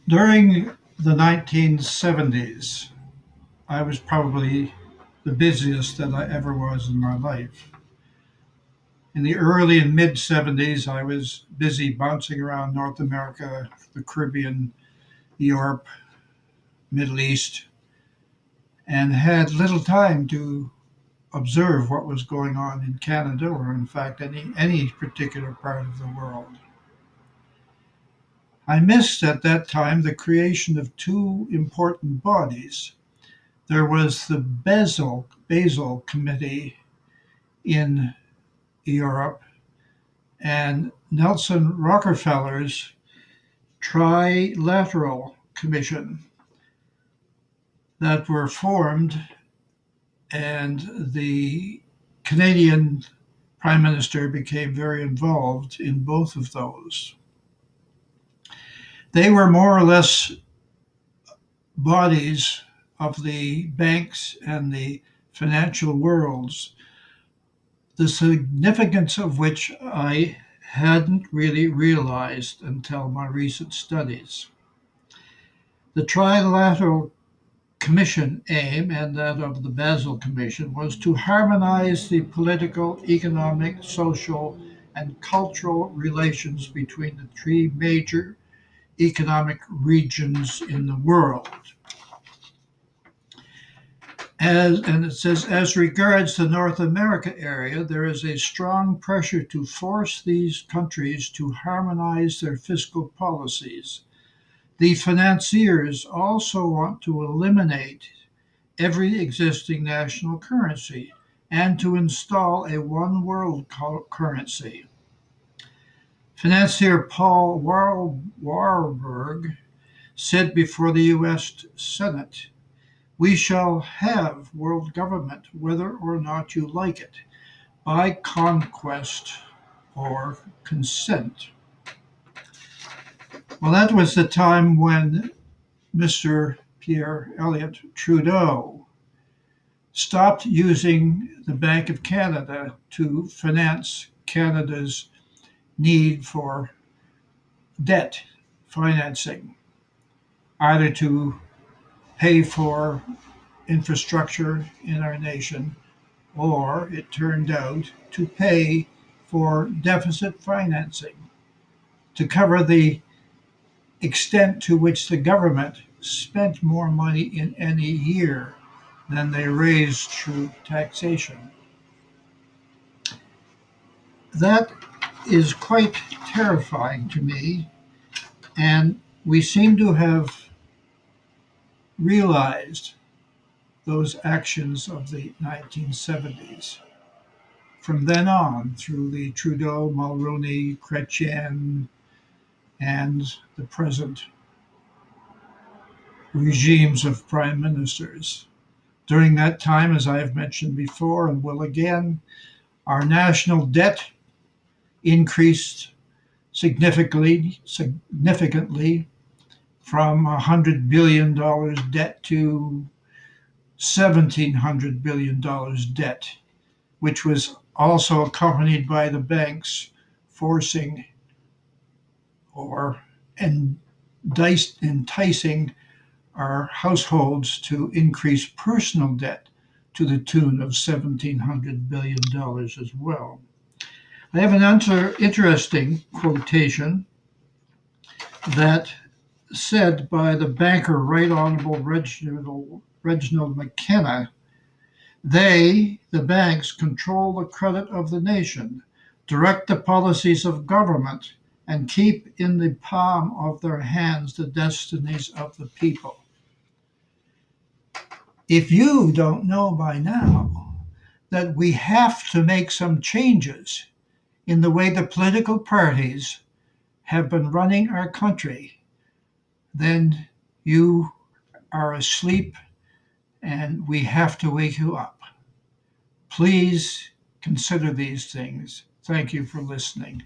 During the 1970s, I was probably the busiest that I ever was in my life. In the early and mid 70s, I was busy bouncing around North America, the Caribbean, Europe, Middle East, and had little time to observe what was going on in Canada or, in fact, any particular part of the world. I missed at that time the creation of two important bodies. There was the Basel Committee in Europe and Nelson Rockefeller's Trilateral Commission that were formed, and the Canadian Prime Minister became very involved in both of those. They were more or less bodies of the banks and the financial worlds, the significance of which I hadn't really realized until my recent studies. The Trilateral Commission aim, and that of the Basel Commission, was to harmonize the political, economic, social, and cultural relations between the three major economic regions in the world. And it says, as regards the North America area, there is a strong pressure to force these countries to harmonize their fiscal policies. The financiers also want to eliminate every existing national currency and to install a one world currency. Financier Paul Warburg said before the U.S. Senate, "We shall have world government whether or not you like it, by conquest or consent." Well, that was the time when Mr. Pierre Elliott Trudeau stopped using the Bank of Canada to finance Canada's need for debt financing, either to pay for infrastructure in our nation, or it turned out to pay for deficit financing to cover the extent to which the government spent more money in any year than they raised through taxation. That is quite terrifying to me, and we seem to have realized those actions of the 1970s. From then on, through the Trudeau, Mulroney, Chrétien, and the present regimes of prime ministers. During that time, as I have mentioned before and will again, our national debt increased significantly from $100 billion debt to $1,700 billion debt, which was also accompanied by the banks forcing or enticing our households to increase personal debt to the tune of $1,700 billion as well. I have an interesting quotation that said by the banker, Right Honorable Reginald McKenna, "They, the banks, control the credit of the nation, direct the policies of government, and keep in the palm of their hands the destinies of the people." If you don't know by now that we have to make some changes in the way the political parties have been running our country, then you are asleep and we have to wake you up. Please consider these things. Thank you for listening.